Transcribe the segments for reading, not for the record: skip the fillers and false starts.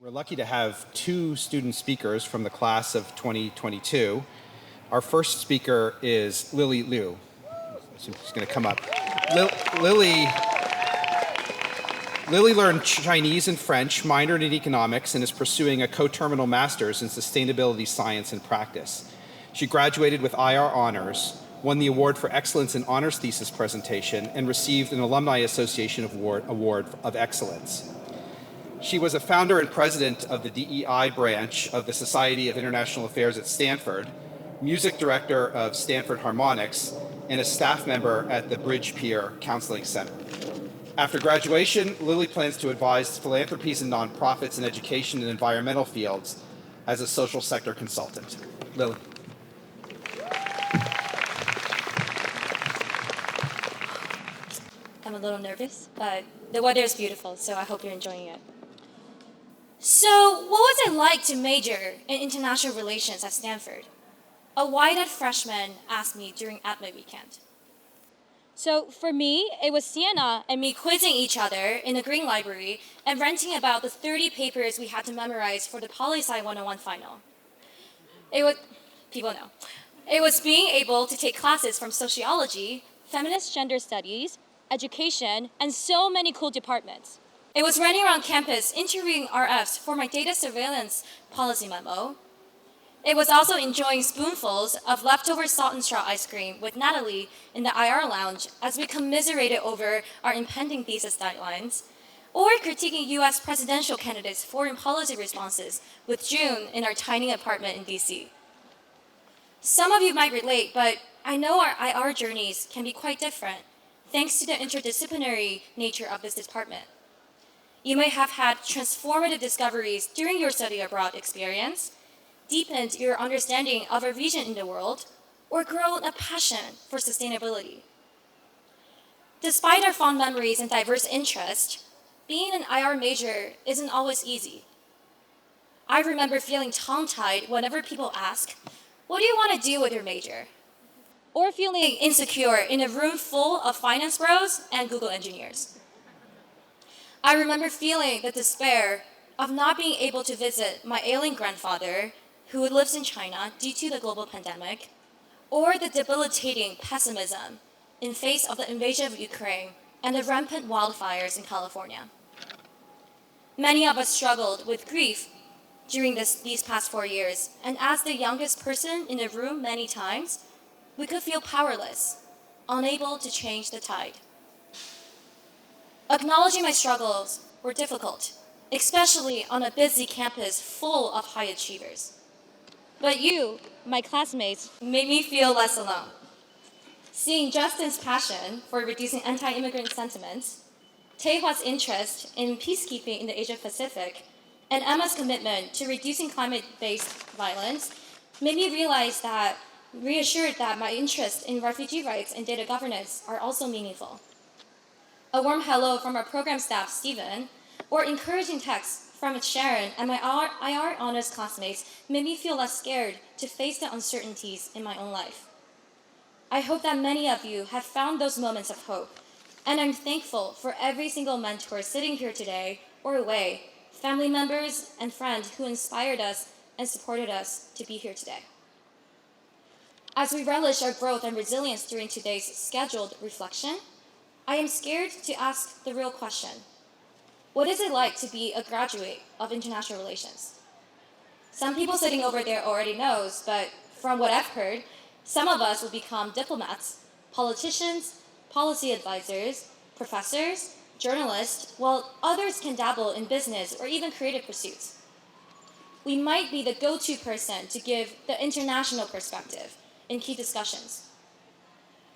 We're lucky to have two student speakers from the class of 2022. Our first speaker is Lily Liu. She's going to come up. Lily learned Chinese and French, minored in economics, and is pursuing a coterminal master's in sustainability science and practice. She graduated with IR honors, won the award for excellence in honors thesis presentation, and received an Alumni Association Award of Excellence. She was a founder and president of the DEI branch of the Society of International Affairs at Stanford, music director of Stanford Harmonics, and a staff member at the Bridge Pier Counseling Center. After graduation, Lily plans to advise philanthropies and nonprofits in education and environmental fields as a social sector consultant. Lily. I'm a little nervous, but the weather is beautiful, so I hope you're enjoying it. So, what was it like to major in international relations at Stanford? A wide-eyed freshman asked me during admit weekend. So, for me, it was Sienna and me quizzing each other in the Green Library and ranting about the 30 papers we had to memorize for the Poli-Sci 101 final. People know. It was being able to take classes from sociology, feminist gender studies, education, and so many cool departments. It was running around campus interviewing RFs for my data surveillance policy memo. It was also enjoying spoonfuls of leftover salt and straw ice cream with Natalie in the IR lounge as we commiserated over our impending thesis deadlines, or critiquing US presidential candidates' foreign policy responses with June in our tiny apartment in DC. Some of you might relate, but I know our IR journeys can be quite different thanks to the interdisciplinary nature of this department. You may have had transformative discoveries during your study abroad experience, deepened your understanding of a region in the world, or grown a passion for sustainability. Despite our fond memories and diverse interests, being an IR major isn't always easy. I remember feeling tongue-tied whenever people ask, "What do you want to do with your major?" Or feeling insecure in a room full of finance bros and Google engineers. I remember feeling the despair of not being able to visit my ailing grandfather who lives in China due to the global pandemic, or the debilitating pessimism in face of the invasion of Ukraine and the rampant wildfires in California. Many of us struggled with grief during these past 4 years, and as the youngest person in the room many times, we could feel powerless, unable to change the tide. Acknowledging my struggles were difficult, especially on a busy campus full of high achievers. But you, my classmates, made me feel less alone. Seeing Justin's passion for reducing anti-immigrant sentiments, Taehua's interest in peacekeeping in the Asia-Pacific, and Emma's commitment to reducing climate-based violence made me reassured that my interest in refugee rights and data governance are also meaningful. A warm hello from our program staff, Stephen, or encouraging texts from Sharon and my IR honors classmates made me feel less scared to face the uncertainties in my own life. I hope that many of you have found those moments of hope, and I'm thankful for every single mentor sitting here today or away, family members and friends who inspired us and supported us to be here today. As we relish our growth and resilience during today's scheduled reflection, I am scared to ask the real question. What is it like to be a graduate of international relations? Some people sitting over there already knows, but from what I've heard, some of us will become diplomats, politicians, policy advisors, professors, journalists, while others can dabble in business or even creative pursuits. We might be the go-to person to give the international perspective in key discussions.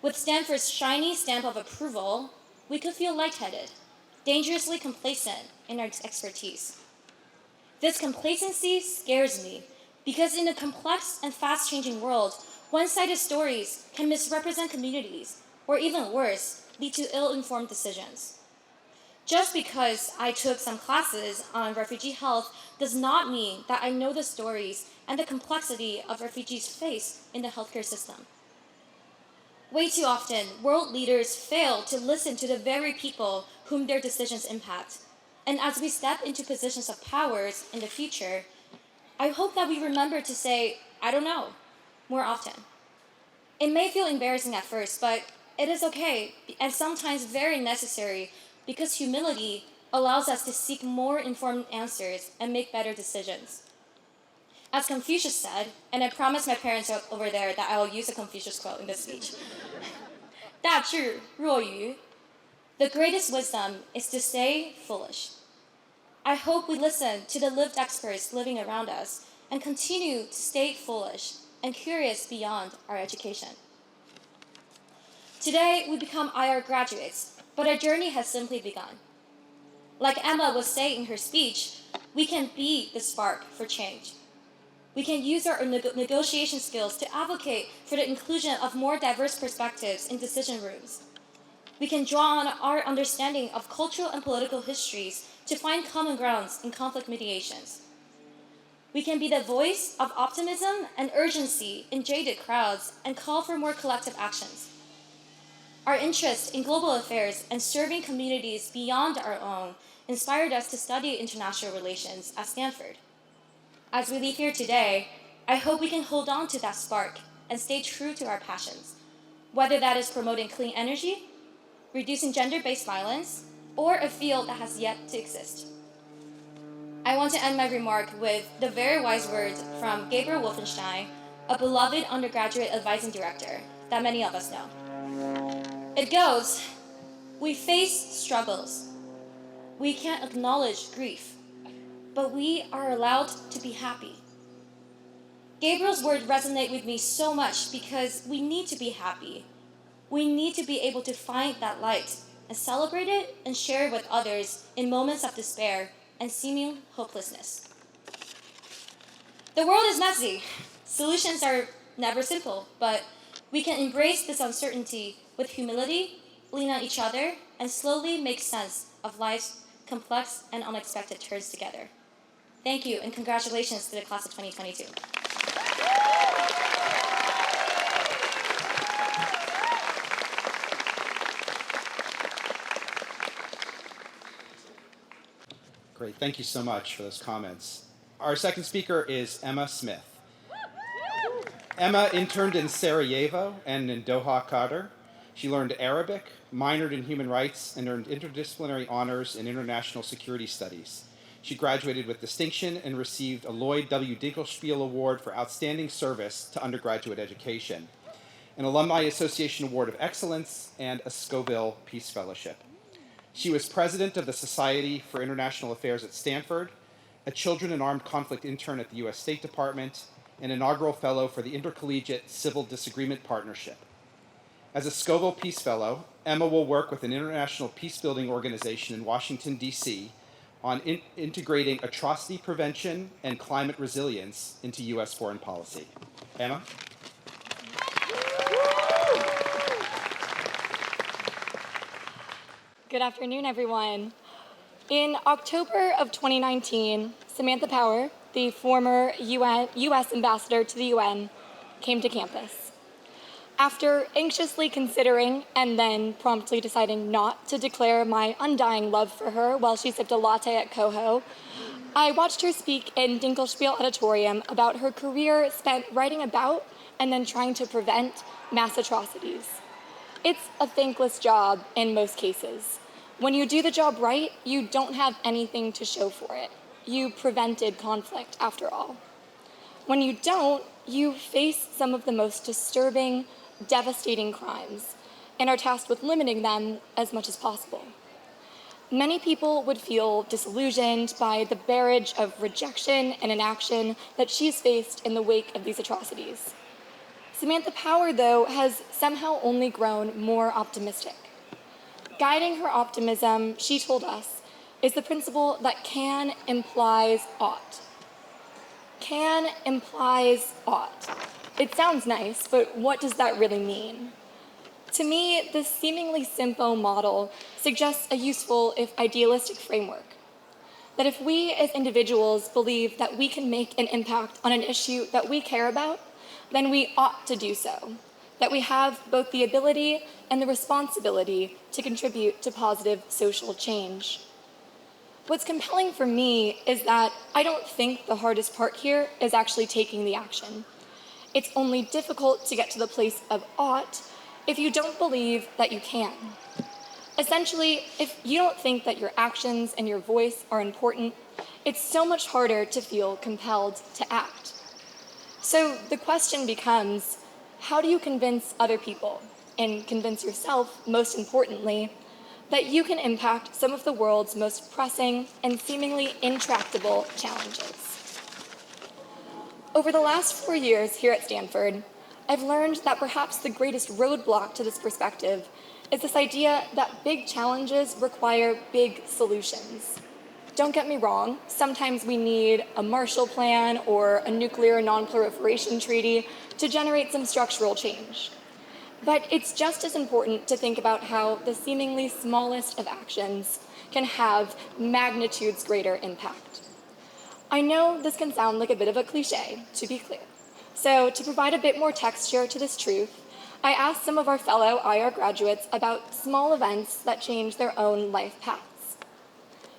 With Stanford's shiny stamp of approval, we could feel lightheaded, dangerously complacent in our expertise. This complacency scares me because in a complex and fast-changing world, one-sided stories can misrepresent communities, or even worse, lead to ill-informed decisions. Just because I took some classes on refugee health does not mean that I know the stories and the complexity of refugees face in the healthcare system. Way too often, world leaders fail to listen to the very people whom their decisions impact, And as we step into positions of powers in the future, I hope that we remember to say, I don't know, more often. It may feel embarrassing at first, but it is okay and sometimes very necessary because humility allows us to seek more informed answers and make better decisions. As Confucius said, and I promised my parents over there that I will use a Confucius quote in this speech, 大智若愚, the greatest wisdom is to stay foolish. I hope we listen to the lived experts living around us and continue to stay foolish and curious beyond our education. Today, we become IR graduates, but our journey has simply begun. Like Emma was saying in her speech, we can be the spark for change. We can use our negotiation skills to advocate for the inclusion of more diverse perspectives in decision rooms. We can draw on our understanding of cultural and political histories to find common grounds in conflict mediations. We can be the voice of optimism and urgency in jaded crowds and call for more collective actions. Our interest in global affairs and serving communities beyond our own inspired us to study international relations at Stanford. As we leave here today, I hope we can hold on to that spark and stay true to our passions, whether that is promoting clean energy, reducing gender-based violence, or a field that has yet to exist. I want to end my remark with the very wise words from Gabriel Wolfenstein, a beloved undergraduate advising director that many of us know. It goes, we face struggles. We can't acknowledge grief, but we are allowed to be happy. Gabriel's words resonate with me so much because we need to be happy. We need to be able to find that light and celebrate it and share it with others in moments of despair and seeming hopelessness. The world is messy. Solutions are never simple, but we can embrace this uncertainty with humility, lean on each other, and slowly make sense of life's complex and unexpected turns together. Thank you, and congratulations to the class of 2022. Great, thank you so much for those comments. Our second speaker is Emma Smith. Emma interned in Sarajevo and in Doha, Qatar. She learned Arabic, minored in human rights, and earned interdisciplinary honors in international security studies. She graduated with distinction and received a Lloyd W. Dinkelspiel Award for Outstanding Service to Undergraduate Education, an Alumni Association Award of Excellence, and a Scoville Peace Fellowship. She was president of the Society for International Affairs at Stanford, a Children in Armed Conflict intern at the U.S. State Department, and inaugural fellow for the Intercollegiate Civil Disagreement Partnership. As a Scoville Peace Fellow, Emma will work with an international peace-building organization in Washington, D.C., on integrating atrocity prevention and climate resilience into U.S. foreign policy. Emma? Good afternoon, everyone. In October of 2019, Samantha Power, the former U.S. ambassador to the UN, came to campus. After anxiously considering and then promptly deciding not to declare my undying love for her while she sipped a latte at Coho, I watched her speak in Dinkelspiel Auditorium about her career spent writing about and then trying to prevent mass atrocities. It's a thankless job in most cases. When you do the job right, you don't have anything to show for it. You prevented conflict, after all. When you don't, you face some of the most disturbing, devastating crimes and are tasked with limiting them as much as possible. Many people would feel disillusioned by the barrage of rejection and inaction that she's faced in the wake of these atrocities. Samantha Power, though, has somehow only grown more optimistic. Guiding her optimism, she told us, is the principle that can implies ought. Can implies ought. It sounds nice, but what does that really mean? To me, this seemingly simple model suggests a useful, if idealistic, framework. That if we as individuals believe that we can make an impact on an issue that we care about, then we ought to do so. That we have both the ability and the responsibility to contribute to positive social change. What's compelling for me is that I don't think the hardest part here is actually taking the action. It's only difficult to get to the place of ought if you don't believe that you can. Essentially, if you don't think that your actions and your voice are important, it's so much harder to feel compelled to act. So the question becomes, how do you convince other people, and convince yourself, most importantly, that you can impact some of the world's most pressing and seemingly intractable challenges? Over the last 4 years here at Stanford, I've learned that perhaps the greatest roadblock to this perspective is this idea that big challenges require big solutions. Don't get me wrong, sometimes we need a Marshall Plan or a nuclear non-proliferation treaty to generate some structural change. But it's just as important to think about how the seemingly smallest of actions can have magnitudes greater impact. I know this can sound like a bit of a cliche, to be clear. So to provide a bit more texture to this truth, I asked some of our fellow IR graduates about small events that change their own life paths.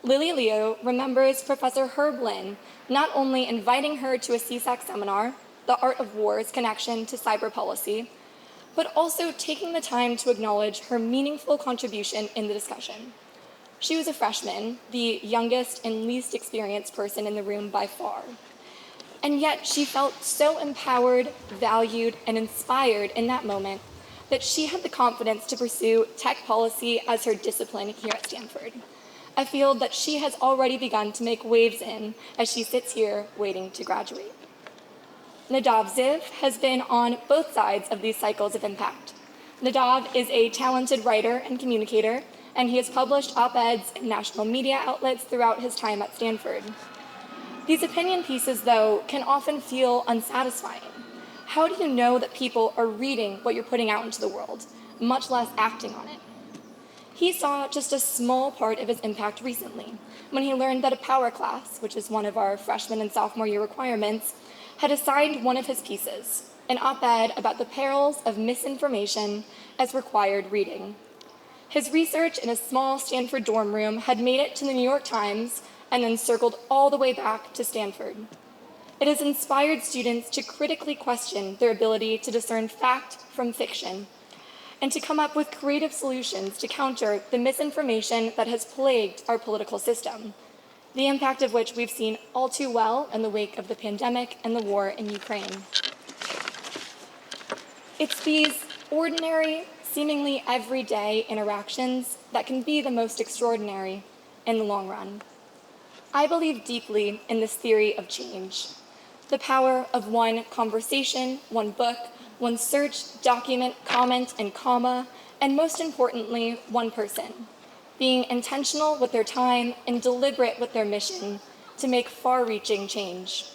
Lily Leo remembers Professor Herb Lin not only inviting her to a CSAC seminar, The Art of War's Connection to Cyber Policy, but also taking the time to acknowledge her meaningful contribution in the discussion. She was a freshman, the youngest and least experienced person in the room by far. And yet she felt so empowered, valued, and inspired in that moment that she had the confidence to pursue tech policy as her discipline here at Stanford, a field that she has already begun to make waves in as she sits here waiting to graduate. Nadav Ziv has been on both sides of these cycles of impact. Nadav is a talented writer and communicator, and he has published op-eds in national media outlets throughout his time at Stanford. These opinion pieces, though, can often feel unsatisfying. How do you know that people are reading what you're putting out into the world, much less acting on it? He saw just a small part of his impact recently when he learned that a power class, which is one of our freshman and sophomore year requirements, had assigned one of his pieces, an op-ed about the perils of misinformation, as required reading. His research in a small Stanford dorm room had made it to the New York Times and then circled all the way back to Stanford. It has inspired students to critically question their ability to discern fact from fiction and to come up with creative solutions to counter the misinformation that has plagued our political system, the impact of which we've seen all too well in the wake of the pandemic and the war in Ukraine. It's these ordinary, seemingly everyday interactions that can be the most extraordinary in the long run. I believe deeply in this theory of change, the power of one conversation, one book, one search, document, comment, and comma, and most importantly, one person, being intentional with their time and deliberate with their mission to make far-reaching change.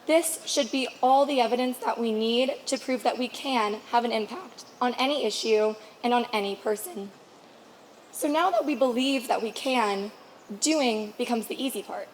This should be all the evidence that we need to prove that we can have an impact on any issue and on any person. So now that we believe that we can, doing becomes the easy part.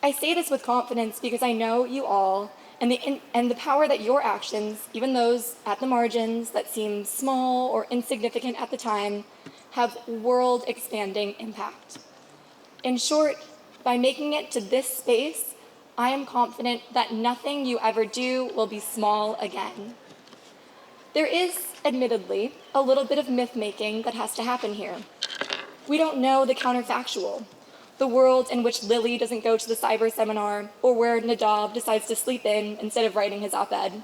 I say this with confidence because I know you all and the power that your actions, even those at the margins that seem small or insignificant at the time, have world-expanding impact. In short, by making it to this space, I am confident that nothing you ever do will be small again. There is, admittedly, a little bit of myth-making that has to happen here. We don't know the counterfactual, the world in which Lily doesn't go to the cyber seminar, or where Nadav decides to sleep in instead of writing his op-ed.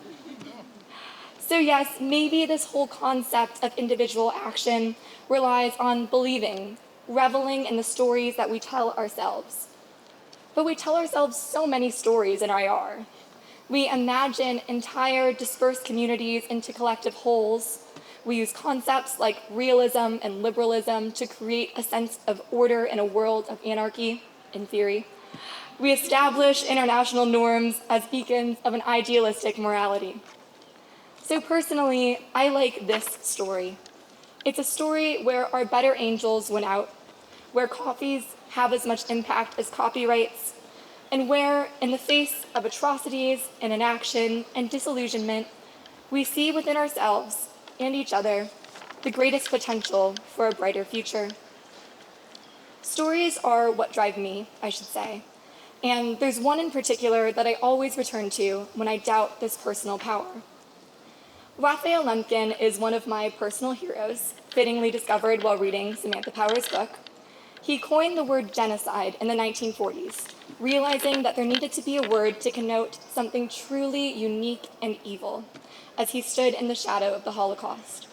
So yes, maybe this whole concept of individual action relies on believing, reveling in the stories that we tell ourselves. But we tell ourselves so many stories in IR. We imagine entire dispersed communities into collective wholes. We use concepts like realism and liberalism to create a sense of order in a world of anarchy, in theory. We establish international norms as beacons of an idealistic morality. So personally, I like this story. It's a story where our better angels win out, where coffees have as much impact as copyrights, and where, in the face of atrocities and inaction and disillusionment, we see within ourselves and each other the greatest potential for a brighter future. Stories are what drive me, I should say. And there's one in particular that I always return to when I doubt this personal power. Raphael Lemkin is one of my personal heroes, fittingly discovered while reading Samantha Power's book. He coined the word genocide in the 1940s, realizing that there needed to be a word to connote something truly unique and evil, as he stood in the shadow of the Holocaust.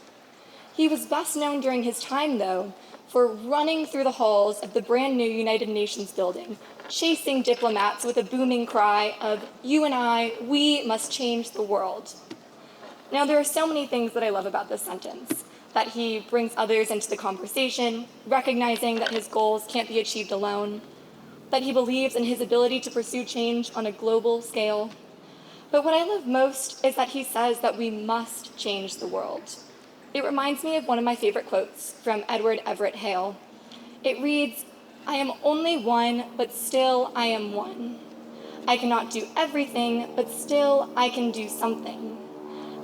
He was best known during his time, though, for running through the halls of the brand new United Nations building, chasing diplomats with a booming cry of, "You and I, we must change the world." Now, there are so many things that I love about this sentence, that he brings others into the conversation, recognizing that his goals can't be achieved alone, that he believes in his ability to pursue change on a global scale. But what I love most is that he says that we must change the world. It reminds me of one of my favorite quotes from Edward Everett Hale. It reads, "I am only one, but still I am one. I cannot do everything, but still I can do something.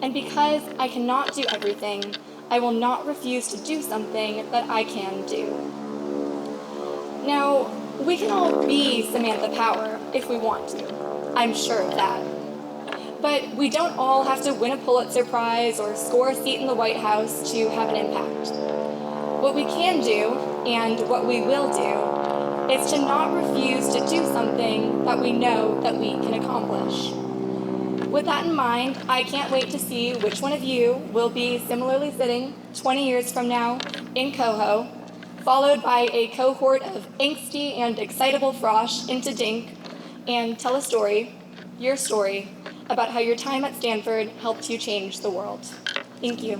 And because I cannot do everything, I will not refuse to do something that I can do." Now, we can all be Samantha Power if we want to. I'm sure of that. But we don't all have to win a Pulitzer Prize or score a seat in the White House to have an impact. What we can do, and what we will do, is to not refuse to do something that we know that we can accomplish. With that in mind, I can't wait to see which one of you will be similarly sitting 20 years from now in Coho, followed by a cohort of angsty and excitable frosh into Dink, and tell a story, your story, about how your time at Stanford helped you change the world. Thank you.